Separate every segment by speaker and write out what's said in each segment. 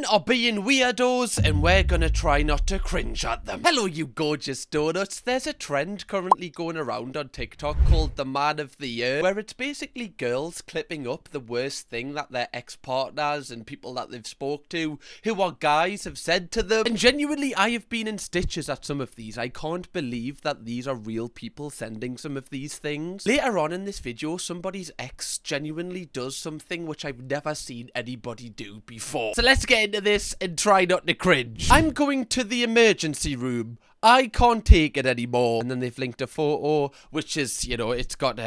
Speaker 1: are being weirdos, and we're gonna try not to cringe at them. Hello, you gorgeous donuts. There's a trend currently going around on TikTok called the Man of the Year, where it's basically girls clipping up the worst thing that their ex-partners and people that they've spoke to, who are guys, have said to them. And genuinely, I have been in stitches at some of these. I can't believe that these are real people sending some of these things. Later on in this video, somebody's ex genuinely does something which I've never seen anybody do before. So let's get into this and try not to cringe. I'm going to the emergency room. I can't take it anymore. And then they've linked a photo, which is, you know, it's got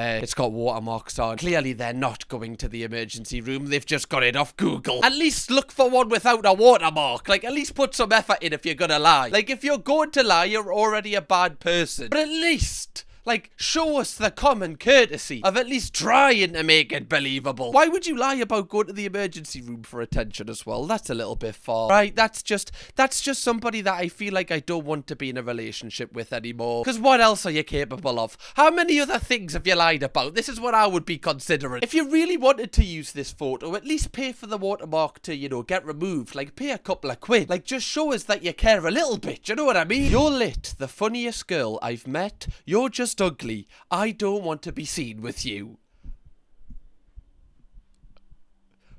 Speaker 1: watermarks on. Clearly, they're not going to the emergency room. They've just got it off Google. At least look for one without a watermark. Like, at least put some effort in if you're gonna lie. Like, if you're going to lie, you're already a bad person. But at least, like, show us the common courtesy of at least trying to make it believable. Why would you lie about going to the emergency room for attention as well? That's a little bit far, right? That's just somebody that I feel like I don't want to be in a relationship with anymore. Because what else are you capable of? How many other things have you lied about? This is what I would be considering. If you really wanted to use this photo, at least pay for the watermark to, you know, get removed. Like, pay a couple of quid. Like, just show us that you care a little bit. You know what I mean? You're lit, the funniest girl I've met. You're just ugly. I don't want to be seen with you.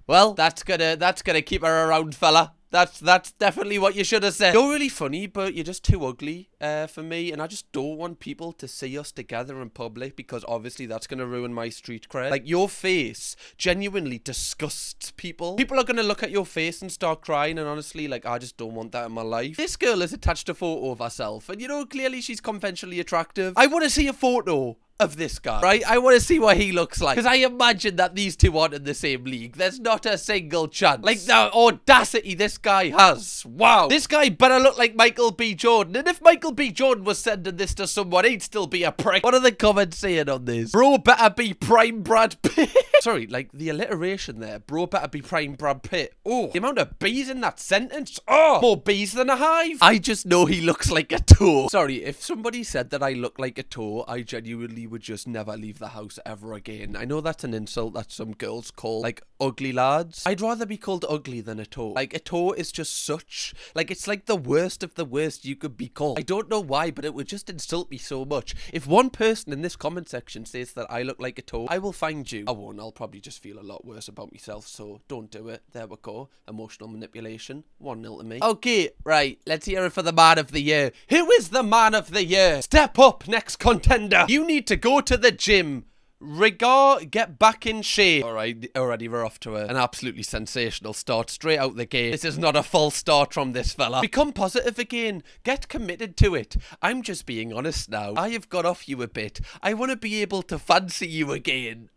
Speaker 1: Well, that's gonna keep her around, fella. That's definitely what you should have said. You're really funny, but you're just too ugly for me, and I just don't want people to see us together in public, because obviously that's going to ruin my street cred. Like, your face genuinely disgusts people. People are going to look at your face and start crying, and honestly, like, I just don't want that in my life. This girl has attached a photo of herself, and you know, clearly she's conventionally attractive. I want to see a photo of this guy, right? I want to see what he looks like, because I imagine that these two aren't in the same league. There's not a single chance. Like, the audacity this guy has. Wow. This guy better look like Michael B. Jordan, and if Michael B. Jordan was sending this to someone, he'd still be a prick. What are the comments saying on this? Bro better be prime Brad Pitt. Sorry, like, the alliteration there. Bro better be prime Brad Pitt. Oh, the amount of B's in that sentence. Oh, more B's than a hive. I just know he looks like a toe. Sorry, if somebody said that I look like a toe, I genuinely would just never leave the house ever again. I know that's an insult that some girls call, like, ugly lads. I'd rather be called ugly than a toe. Like, a toe is just such, like, it's like the worst of the worst you could be called. I don't know why, but it would just insult me so much. If one person in this comment section says that I look like a toe, I will find you. I won't. I'll probably just feel a lot worse about myself, so don't do it. There we go. Emotional manipulation. 1-0 to me. Okay, right. Let's hear it for the Man of the Year. Who is the Man of the Year? Step up, next contender. You need to go to the gym. Get back in shape. Alright, already we're off to an absolutely sensational start straight out the gate. This is not a false start from this fella. Become positive again. Get committed to it. I'm just being honest now. I have got off you a bit. I want to be able to fancy you again.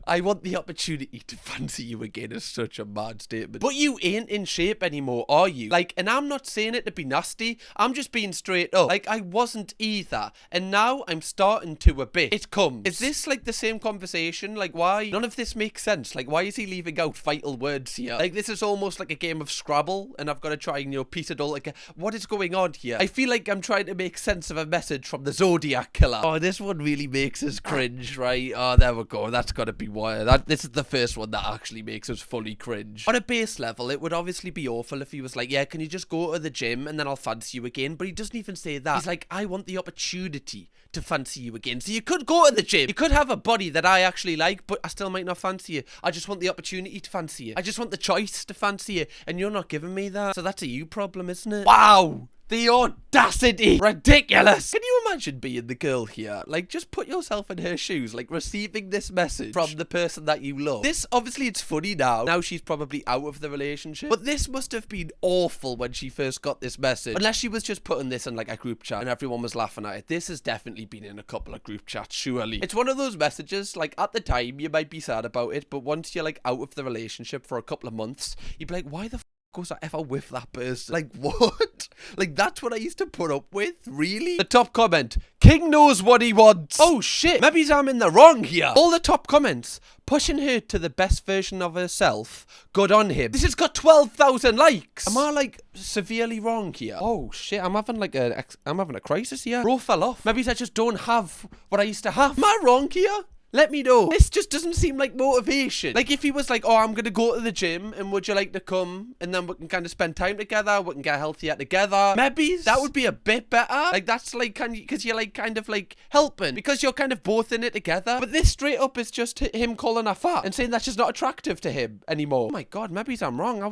Speaker 1: I want the opportunity to fancy you again is such a mad statement. But you ain't in shape anymore, are you? Like, and I'm not saying it to be nasty. I'm just being straight up. Like, I wasn't either. And now I'm starting to a bit. It comes. Is this, like, the same conversation? Like, why? None of this makes sense. Like, why is he leaving out vital words here? Like, this is almost like a game of Scrabble, and I've got to try and, you know, piece it all together. What is going on here? I feel like I'm trying to make sense of a message from the Zodiac Killer. Oh, this one really makes us cringe, right? Oh, there we go. That's got to be why. This is the first one that actually makes us fully cringe. On a base level, it would obviously be awful if he was like, yeah, can you just go to the gym and then I'll fancy you again? But he doesn't even say that. He's like, I want the opportunity to fancy you again. So you could go to the gym. You could have a body that I actually like, but I still might not fancy you. I just want the opportunity to fancy you. I just want the choice to fancy you. And you're not giving me that. So that's a you problem, isn't it? Wow. The audacity! Ridiculous! Can you imagine being the girl here? Like, just put yourself in her shoes, like, receiving this message from the person that you love. This, obviously, it's funny now. Now she's probably out of the relationship. But this must have been awful when she first got this message. Unless she was just putting this in, like, a group chat and everyone was laughing at it. This has definitely been in a couple of group chats, surely. It's one of those messages, like, at the time, you might be sad about it, but once you're, like, out of the relationship for a couple of months, you'd be like, why the was I ever with that person? Like, what? Like, that's what I used to put up with? Really? The top comment. King knows what he wants. Oh, shit. Maybe I'm in the wrong here. All the top comments. Pushing her to the best version of herself. Good on him. This has got 12,000 likes. Am I, like, severely wrong here? Oh, shit. I'm having a crisis here. Bro fell off. Maybe I just don't have what I used to have. Am I wrong here? Let me know. This just doesn't seem like motivation. Like, if he was like, oh, I'm going to go to the gym and would you like to come? And then we can kind of spend time together. We can get healthier together. Maybe that would be a bit better. Like, that's like, because you're like kind of like helping. Because you're kind of both in it together. But this straight up is just him calling her fat and saying that's just not attractive to him anymore. Oh my God, maybe I'm wrong.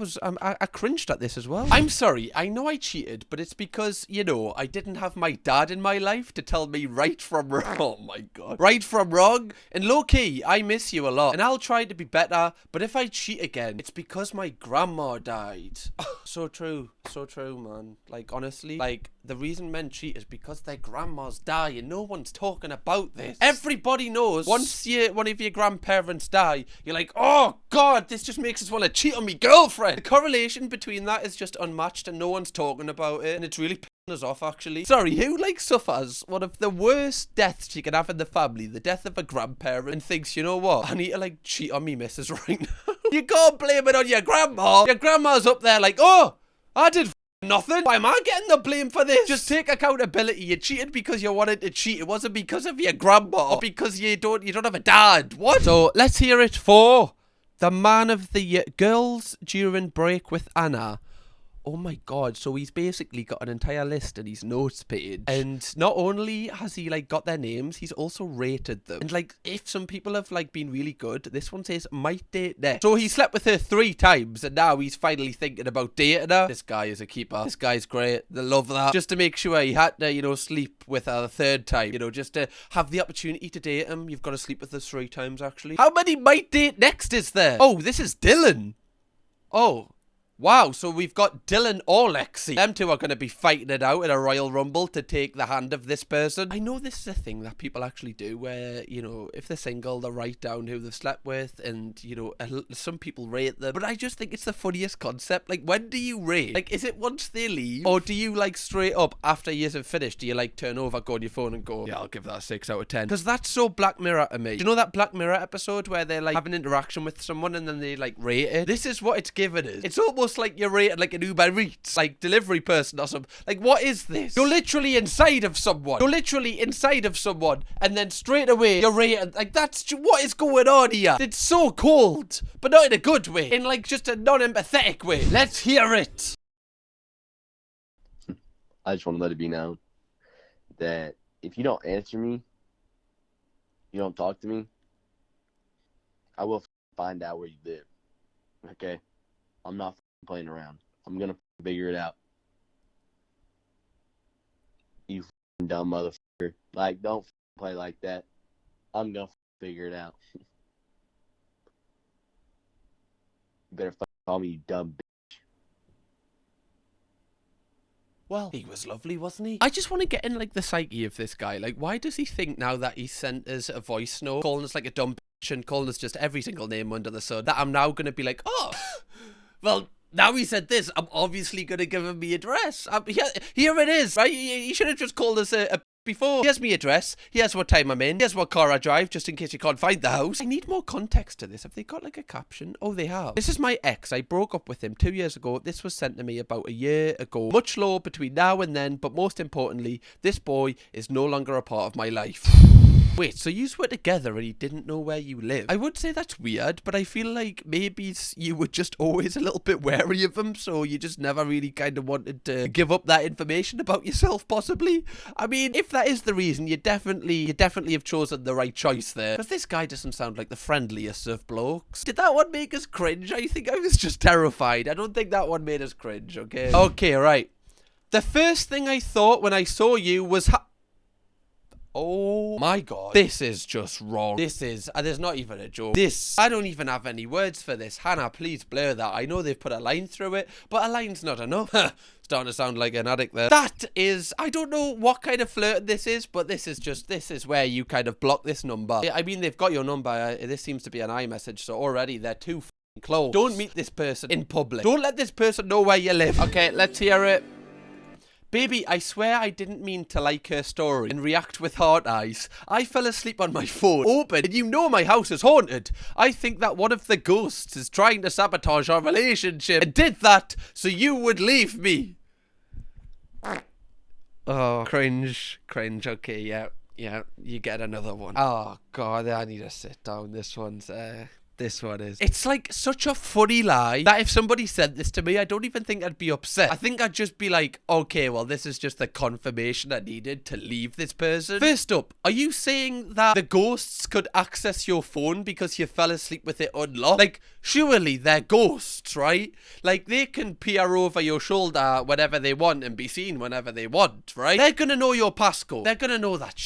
Speaker 1: I cringed at this as well. I'm sorry. I know I cheated, but it's because, you know, I didn't have my dad in my life to tell me right from wrong. Oh my God. Right from wrong. And low-key, I miss you a lot. And I'll try to be better. But if I cheat again, it's because my grandma died. So true. So true, man. Like, honestly, like, the reason men cheat is because their grandmas die and no one's talking about this. Everybody knows once one of your grandparents die, you're like, oh God, this just makes us want to cheat on me girlfriend. The correlation between that is just unmatched and no one's talking about it. And it's really pissing us off, actually. Sorry, who like suffers one of the worst deaths you can have in the family, the death of a grandparent, and thinks, you know what, I need to like cheat on me missus right now. You can't blame it on your grandma. Your grandma's up there like, oh, I did nothing. Why am I getting the blame for this? Just take accountability. You cheated because you wanted to cheat. It wasn't because of your grandma or because you don't have a dad. What? So let's hear it for the man of the year. Girls during break with Anna. Oh my God, so he's basically got an entire list in his notes page. And not only has he like got their names, he's also rated them. And like, if some people have like been really good, this one says might date next. So he slept with her 3 times and now he's finally thinking about dating her. This guy is a keeper. This guy's great. They love that. Just to make sure he had to, you know, sleep with her the 3rd time. You know, just to have the opportunity to date him, you've got to sleep with us 3 times actually. How many might date next is there? Oh, this is Dylan. Oh. Wow, so we've got Dylan or Lexi. Them two are going to be fighting it out in a Royal Rumble to take the hand of this person. I know this is a thing that people actually do where, you know, if they're single, they write down who they've slept with and, you know, some people rate them. But I just think it's the funniest concept. Like, when do you rate? Like, is it once they leave? Or do you, like, straight up after years have finished, do you, like, turn over, go on your phone and go, yeah, I'll give that a 6 out of 10. Because that's so Black Mirror to me. Do you know that Black Mirror episode where they, like, have an interaction with someone and then they, like, rate it? This is what it's given us. It's almost like you're rated like an Uber Eats, like delivery person or something. Like, what is this? You're literally inside of someone. You're literally inside of someone, and then straight away you're rated. Like, that's what is going on here. It's so cold, but not in a good way. In like just a non-empathetic way. Let's hear it.
Speaker 2: I just want to let it be known that if you don't answer me, you don't talk to me, I will find out where you live. Okay? I'm not playing around. I'm gonna figure it out. You dumb motherfucker. Like, don't play like that. I'm gonna figure it out. You better call me, you dumb bitch.
Speaker 1: Well, he was lovely, wasn't he? I just want to get in, like, the psyche of this guy. Like, why does he think now that he sent us a voice note, calling us, like, a dumb bitch and calling us just every single name under the sun, that I'm now going to be like, oh, well, now he said this, I'm obviously going to give him my address. Here it is, right? He should have just called us a before. Here's my address. Here's what time I'm in. Here's what car I drive, just in case you can't find the house. I need more context to this. Have they got like a caption? Oh, they have. This is my ex. I broke up with him 2 years ago. This was sent to me about a year ago. Much lower between now and then, but most importantly, this boy is no longer a part of my life. Wait, so you were together and he didn't know where you live? I would say that's weird, but I feel like maybe you were just always a little bit wary of him, so you just never really kind of wanted to give up that information about yourself, possibly. I mean, if that is the reason, you definitely have chosen the right choice there. Because this guy doesn't sound like the friendliest of blokes. Did that one make us cringe? I think I was just terrified. I don't think that one made us cringe, okay? Okay, right. The first thing I thought when I saw you was oh my God. This is just wrong. This is, there's not even a joke. I don't even have any words for this. Hannah, please blur that. I know they've put a line through it, but a line's not enough. Starting to sound like an addict there. That is, I don't know what kind of flirt this is, but this is where you kind of block this number. I mean, they've got your number. This seems to be an iMessage, so already they're too close. Don't meet this person in public. Don't let this person know where you live. Okay, let's hear it. Baby, I swear I didn't mean to like her story and react with heart eyes. I fell asleep on my phone, open, and you know my house is haunted. I think that one of the ghosts is trying to sabotage our relationship and did that so you would leave me. Oh, cringe, okay, yeah. Yeah, you get another one. Oh god, I need to sit down. This one is. It's like such a funny lie that if somebody said this to me, I don't even think I'd be upset. I think I'd just be like, okay, well, this is just the confirmation I needed to leave this person. First up, are you saying that the ghosts could access your phone because you fell asleep with it unlocked? Like, surely they're ghosts, right? Like, they can peer over your shoulder whenever they want and be seen whenever they want, right? They're gonna know your passcode. They're gonna know that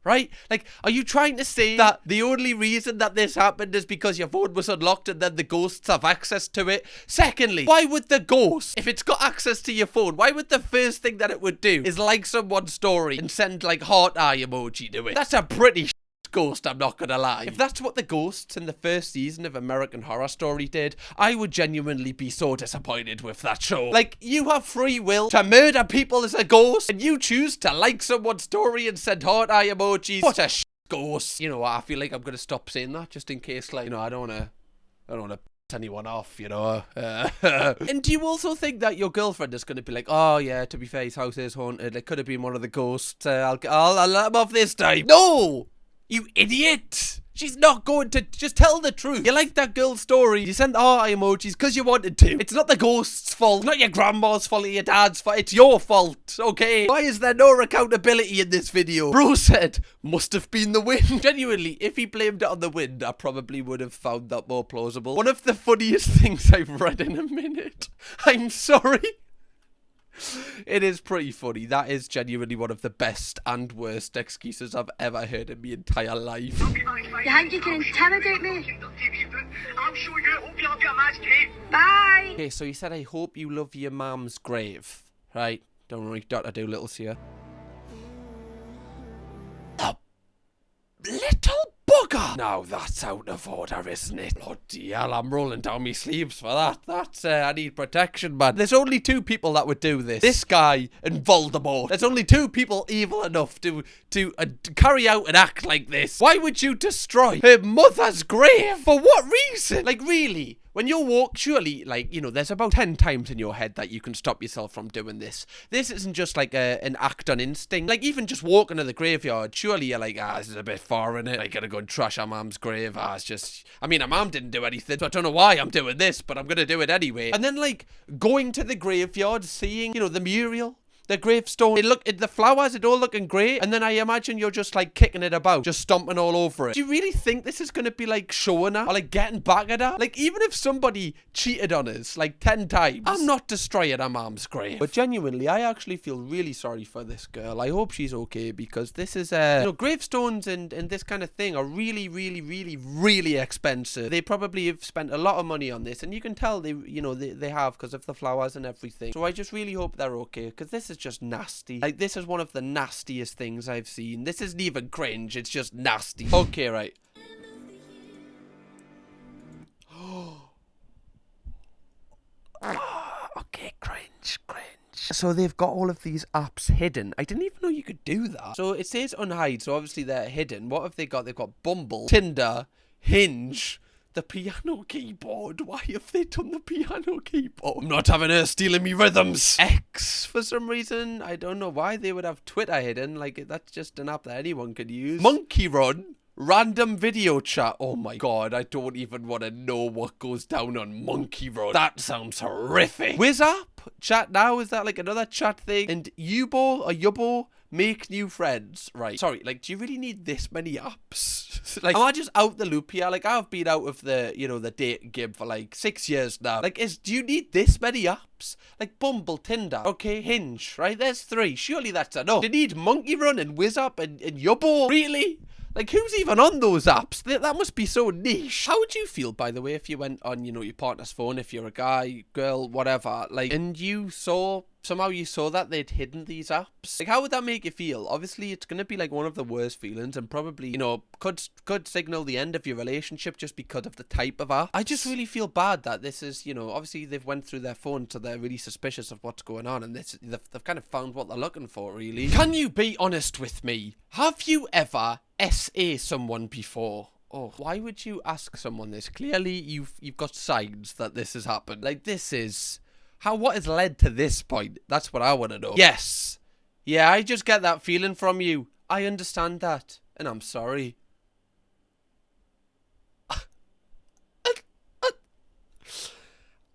Speaker 1: right? Like, are you trying to say that the only reason that this happened is because your phone was unlocked and then the ghosts have access to it? Secondly, why would the ghost, if it's got access to your phone, why would the first thing that it would do is like someone's story and send like heart eye emoji to it? That's a pretty ghost, I'm not gonna lie. If that's what the ghosts in the first season of American Horror Story did, I would genuinely be so disappointed with that show. Like, you have free will to murder people as a ghost, and you choose to like someone's story and send heart eye emojis. What a ghost. You know what, I feel like I'm gonna stop saying that just in case, like, you know, I don't wanna piss anyone off, you know. And do you also think that your girlfriend is gonna be like, oh yeah, to be fair, his house is haunted, it could have been one of the ghosts, I'll let him off this time? No! You idiot! She's not going to. Just tell the truth. You like that girl's story. You sent the heart emojis because you wanted to. It's not the ghost's fault. It's not your grandma's fault or your dad's fault. It's your fault, okay? Why is there no accountability in this video? Bro said, must have been the wind. Genuinely, if he blamed it on the wind, I probably would have found that more plausible. One of the funniest things I've read in a minute. I'm sorry. It is pretty funny. That is genuinely one of the best and worst excuses I've ever heard in my entire life.
Speaker 3: You think you can intimidate me? I'll show you. Hope you love your man's grave. Bye.
Speaker 1: Okay, so he said, I hope you love your mum's grave. Right, don't worry, Dr. Doolittle's here. The little bugger! Now that's out of order, isn't it? Bloody hell, I'm rolling down my sleeves for that. That's, I need protection, man. There's only two people that would do this. This guy and Voldemort. There's only two people evil enough to carry out an act like this. Why would you destroy her mother's grave? For what reason? Like, really? When you walk, surely, like, you know, there's about 10 times in your head that you can stop yourself from doing this. This isn't just like an act on instinct. Like, even just walking to the graveyard, surely you're like, this is a bit far, innit? I gotta go and trash our mum's grave. It's just, I mean, our mum didn't do anything, so I don't know why I'm doing this, but I'm gonna do it anyway. And then, like, going to the graveyard, seeing, you know, the mural, the gravestone, the flowers, it all looking great. And then I imagine you're just like kicking it about, just stomping all over it. Do you really think this is going to be like showing her or like getting back at her? Like, even if somebody cheated on us like 10 times, I'm not destroying her mom's grave. But genuinely, I actually feel really sorry for this girl. I hope she's okay, because this is, you know, gravestones and this kind of thing are really, really, really, really expensive. They probably have spent a lot of money on this, and you can tell they have, because of the flowers and everything. So I just really hope they're okay, because this is just nasty. Like, this is one of the nastiest things I've seen. This isn't even cringe, it's just nasty. Okay, right. Okay, cringe. So they've got all of these apps hidden. I didn't even know you could do that. So it says unhide, so obviously they're hidden. What have they got? They've got Bumble, Tinder, Hinge, the piano keyboard. Why have they done the piano keyboard? I'm not having her stealing me rhythms. X, for some reason. I don't know why they would have Twitter hidden. Like, that's just an app that anyone could use. Monkey Run. Random video chat. Oh my god, I don't even want to know what goes down on Monkey Run. That sounds horrific. WhatsApp? Chat now? Is that like another chat thing? And Yubo? Make new friends. Right. Sorry, like, do you really need this many apps? Like, am I just out the loop here? Like, I've been out of the, you know, the dating game for like 6 years now. Like, do you need this many apps? Like, Bumble, Tinder, okay, Hinge, right? There's 3. Surely that's enough. Do you need Monkey Run and WhatsApp and Yubo? Really? Like, who's even on those apps? That must be so niche. How would you feel, by the way, if you went on, you know, your partner's phone, if you're a guy, girl, whatever, like, and somehow you saw that they'd hidden these apps? Like, how would that make you feel? Obviously, it's going to be like one of the worst feelings, and probably, you know, could signal the end of your relationship just because of the type of app. I just really feel bad that this is, you know, obviously they've went through their phone, so they're really suspicious of what's going on, and they've kind of found what they're looking for, really. Can you be honest with me? Have you ever SA someone before? Oh, why would you ask someone this? Clearly, you've got signs that this has happened. Like, this is... what has led to this point? That's what I want to know. Yes. Yeah, I just get that feeling from you. I understand that, and I'm sorry.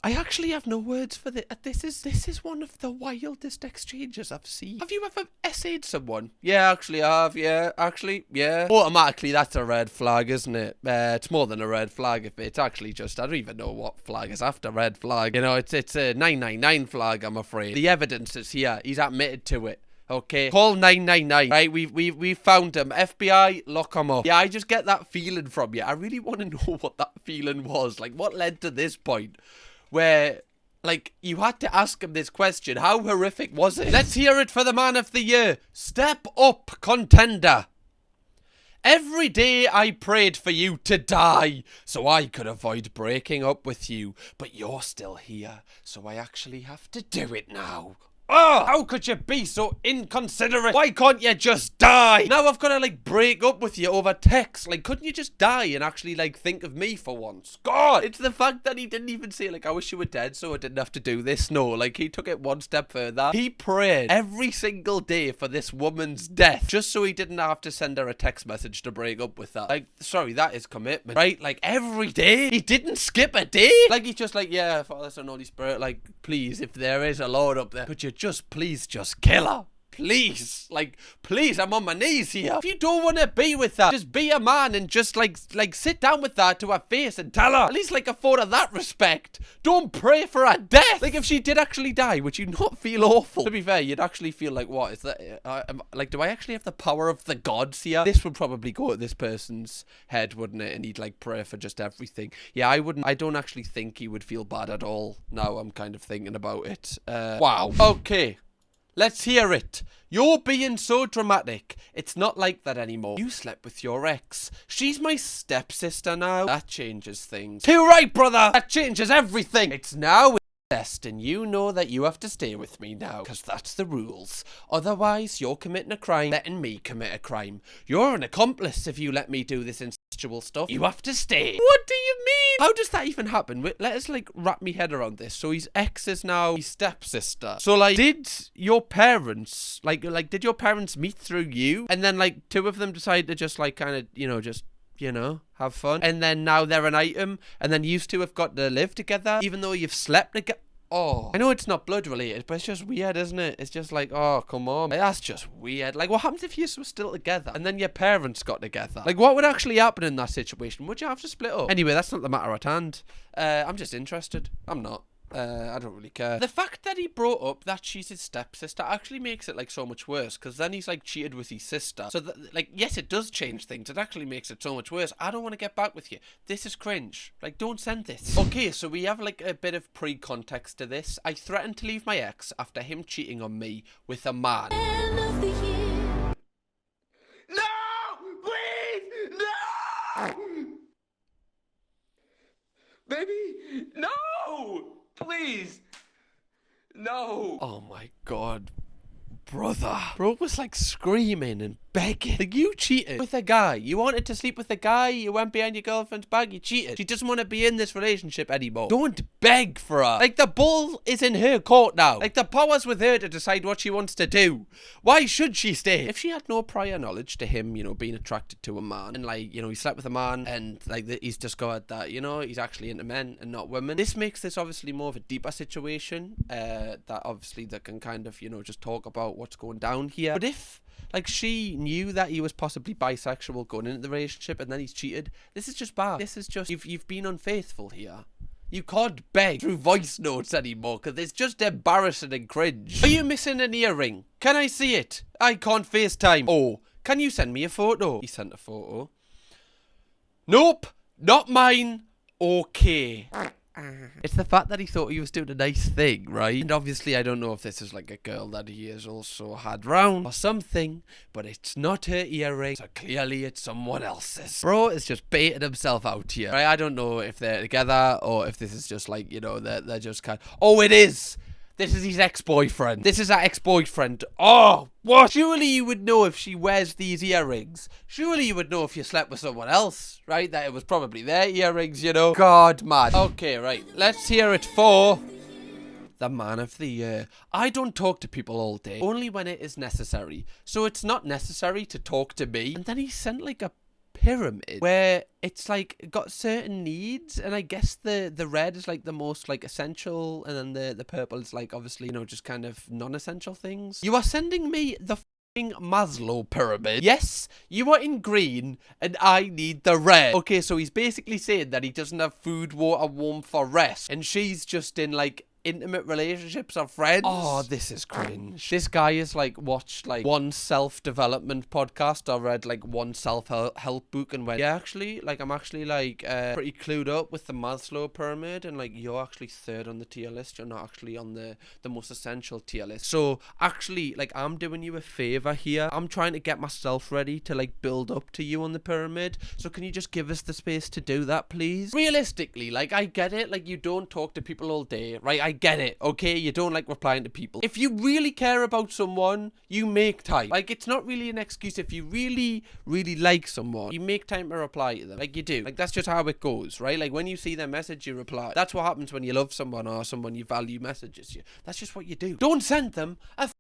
Speaker 1: I actually have no words for this. This is one of the wildest exchanges I've seen. Have you ever essayed someone? Yeah, actually I have. Yeah, actually, yeah. Automatically, that's a red flag, isn't it? It's more than a red flag if it's actually just, I don't even know what flag is after red flag. You know, it's a 999 flag, I'm afraid. The evidence is here. He's admitted to it. Okay, call 999. Right, we found him. FBI, lock him up. Yeah, I just get that feeling from you. I really want to know what that feeling was. Like, what led to this point where, like, you had to ask him this question? How horrific was it? Let's hear it for the man of the year. Step up, contender. Every day I prayed for you to die so I could avoid breaking up with you, but you're still here, so I actually have to do it now. Oh, how could you be so inconsiderate? Why can't you just die? Now I've got to, like, break up with you over text. Like, couldn't you just die and actually, like, think of me for once? God, it's the fact that he didn't even say, like, I wish you were dead so I didn't have to do this. No, like, he took it one step further. He prayed every single day for this woman's death just so he didn't have to send her a text message to break up with her. Like, sorry, that is commitment, right? Like, every day? He didn't skip a day? Like, he's just like, yeah, Father, Son, Holy Spirit, like, please, if there is a Lord up there, could you please just kill her? Please, like, please, I'm on my knees here. If you don't want to be with her, just be a man and just like sit down with her to her face and tell her. At least, like, afford her that respect. Don't pray for her death. Like, if she did actually die, would you not feel awful? To be fair, you'd actually feel like, what is that? Like, do I actually have the power of the gods here? This would probably go at this person's head, wouldn't it? And he'd, like, pray for just everything. Yeah, I don't actually think he would feel bad at all. Now I'm kind of thinking about it. Wow. Okay. Let's hear it. You're being so dramatic. It's not like that anymore. You slept with your ex. She's my stepsister now. That changes things. Too right, brother. That changes everything. It's now incest, and you know that you have to stay with me now, because that's the rules. Otherwise, you're committing a crime, letting me commit a crime. You're an accomplice if you let me do this incestual stuff. You have to stay. What do you mean? How does that even happen? Let us, like, wrap me head around this. So his ex is now his stepsister. So, like, did your parents, like, did your parents meet through you? And then, like, two of them decide to just, like, kind of, you know, have fun. And then now they're an item. And then you two have got to live together, even though you've slept together. Oh, I know it's not blood related, but it's just weird, isn't it? It's just like, oh, come on. That's just weird. Like, what happens if you were still together and then your parents got together? Like, what would actually happen in that situation? Would you have to split up? Anyway, that's not the matter at hand. I'm just interested. I'm not. I don't really care. The fact that he brought up that she's his stepsister actually makes it, like, so much worse, because then he's, like, cheated with his sister. So, like, yes, it does change things. It actually makes it so much worse. I don't want to get back with you. This is cringe. Like, don't send this. Okay, so we have, like, a bit of pre-context to this. I threatened to leave my ex after him cheating on me with a man.
Speaker 4: No! Please! No! Baby! No! Please! No!
Speaker 1: Oh my god. Brother. Bro was, like, screaming and begging. Like, you cheated with a guy. You wanted to sleep with a guy. You went behind your girlfriend's back. You cheated. She doesn't want to be in this relationship anymore. Don't beg for her. Like, the ball is in her court now. Like, the power's with her to decide what she wants to do. Why should she stay? If she had no prior knowledge to him, you know, being attracted to a man, and, like, you know, he slept with a man, and, like, he's discovered that, you know, he's actually into men and not women. This makes this obviously more of a deeper situation, that obviously they can kind of, you know, just talk about what's going down here. But if, like, she knew that he was possibly bisexual going into the relationship and then he's cheated, this is just bad. This is just, you've been unfaithful here. You can't beg through voice notes anymore because it's just embarrassing and cringe. Are you missing an earring? Can I see it? I can't FaceTime. Oh, can you send me a photo? He sent a photo. Nope, not mine. Okay. It's the fact that he thought he was doing a nice thing, right? And obviously I don't know if this is, like, a girl that he has also had round or something, but it's not her earring, so clearly it's someone else's. Bro is just baiting himself out here, right? I don't know if they're together or if this is just, like, you know, they're just kind of... Oh, it is! This is his ex-boyfriend. This is our ex-boyfriend. Oh, what? Surely you would know if she wears these earrings. Surely you would know if you slept with someone else, right? That it was probably their earrings, you know? God, man. Okay, right. Let's hear it for the man of the year. I don't talk to people all day, only when it is necessary. So it's not necessary to talk to me. And then he sent like a pyramid where it's like got certain needs, and I guess the red is like the most like essential, and then the purple is like obviously, you know, just kind of non-essential things. You are sending me the Maslow pyramid. Yes, you are in green and I need the red. Okay, so he's basically saying that he doesn't have food, water, warmth, or rest, and she's just in like intimate relationships or friends. Oh, this is cringe. This guy has like watched like one self-development podcast or read like one self-help book and went, yeah, actually, like I'm actually like pretty clued up with the Maslow pyramid, and like you're actually third on the tier list. You're not actually on the most essential tier list. So actually, like, I'm doing you a favor here. I'm trying to get myself ready to like build up to you on the pyramid. So can you just give us the space to do that, please? Realistically, like, I get it. Like, you don't talk to people all day, right? I get it, okay? You don't like replying to people. If you really care about someone, you make time. Like, it's not really an excuse. If you really, really like someone, you make time to reply to them. Like, you do. Like, that's just how it goes, right? Like, when you see their message, you reply. That's what happens when you love someone or someone you value messages you. That's just what you do. Don't send them a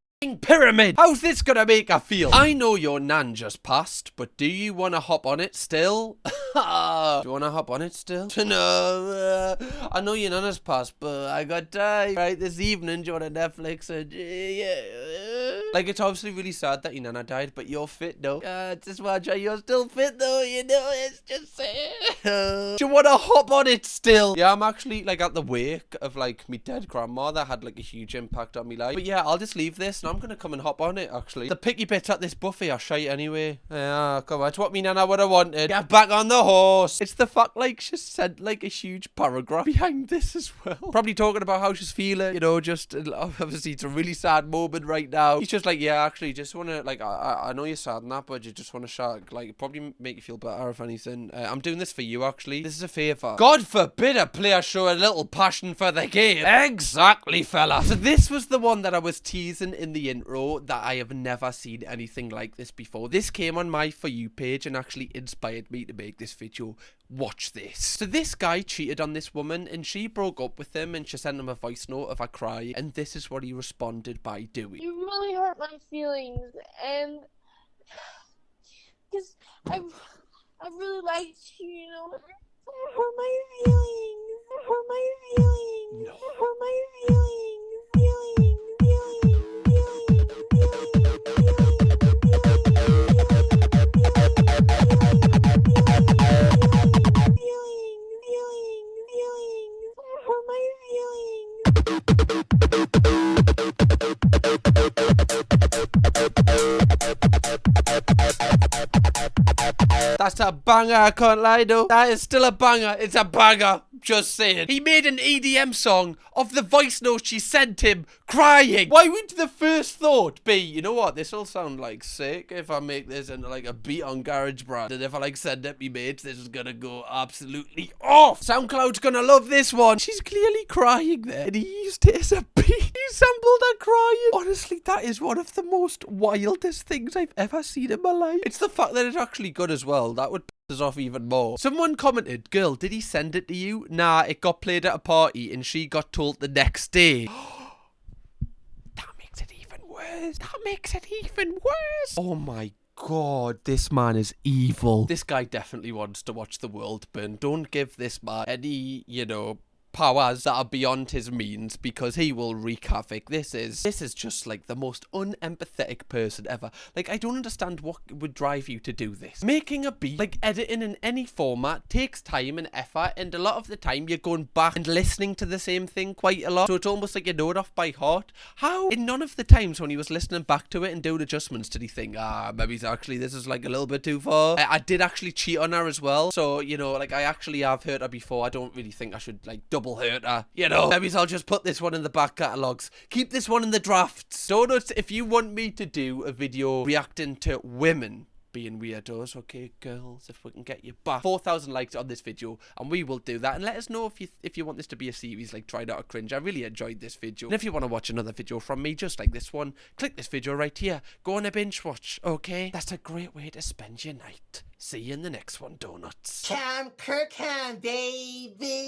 Speaker 1: pyramid. How's this gonna make her feel? I know your nan just passed, but do you want to hop on it still? Do you want to hop on it still? No, I know your nan has passed, but I got time. Right, this evening, do you want to Netflix? And yeah. Like, it's obviously really sad that your nana died, but you're fit though. Just watch how you're still fit though, you know, it's just sad. Do you want to hop on it still? Yeah, I'm actually like at the wake of like my dead grandma that had like a huge impact on my life. But yeah, I'll just leave this. I'm gonna come and hop on it, actually. The picky bits at this buffet are shite anyway. Yeah, come on. It's what me nana would have wanted. Get back on the horse. It's the fact, like, she sent, like, a huge paragraph behind this as well. Probably talking about how she's feeling, you know, just, obviously, it's a really sad moment right now. He's just like, yeah, actually, just want to, like, I know you're sad and that, but you just want to shout, like, probably make you feel better, if anything. I'm doing this for you, actually. This is a favour. God forbid a player show a little passion for the game. Exactly, fella. So this was the one that I was teasing in the intro, that I have never seen anything like this before. This came on my For You page and actually inspired me to make this video. Watch this. So this guy cheated on this woman and she broke up with him, and she sent him a voice note of her crying, and this is what he responded by doing.
Speaker 5: You really hurt my feelings, and because I really liked you, you know. Hurt my feelings. Hurt my feelings.
Speaker 1: No.
Speaker 5: Hurt my feelings.
Speaker 1: That's a banger, I can't lie though. That is still a banger. It's a banger. Just saying. He made an EDM song of the voice note she sent him crying. Why would the first thought be, you know what, this will sound like sick if I make this into like a beat on GarageBand, and if I like send it me mates, this is gonna go absolutely off. SoundCloud's gonna love this one. She's clearly crying there, and he used it as a beat. He sampled her crying. Honestly, that is one of the most wildest things I've ever seen in my life. It's the fact that it's actually good as well. That would piss us off even more. Someone commented, girl, did he send it to you? Nah, it got played at a party and she got told the next day. That makes it even worse. That makes it even worse. Oh my God, this man is evil. This guy definitely wants to watch the world burn. Don't give this man any, you know, powers that are beyond his means, because he will wreak havoc. This is just like the most unempathetic person ever. Like, I don't understand what would drive you to do this. Making a beat, like editing in any format, takes time and effort, and a lot of the time you're going back and listening to the same thing quite a lot, so it's almost like you know it off by heart. How in none of the times when he was listening back to it and doing adjustments did he think, maybe this is like a little bit too far? I did actually cheat on her as well, so, you know, like, I actually have hurt her before. I don't really think I should like double hurt her, you know. Maybe I'll just put this one in the back catalogs. Keep this one in the drafts. Donuts, if you want me to do a video reacting to women being weirdos, okay, girls, if we can get you back 4,000 likes on this video, and we will do that. And let us know if you want this to be a series, like Try Not to Cringe. I really enjoyed this video. And if you want to watch another video from me just like this one, click this video right here. Go on a binge watch, okay? That's a great way to spend your night. See you in the next one, Donuts.
Speaker 6: Kirkham, baby.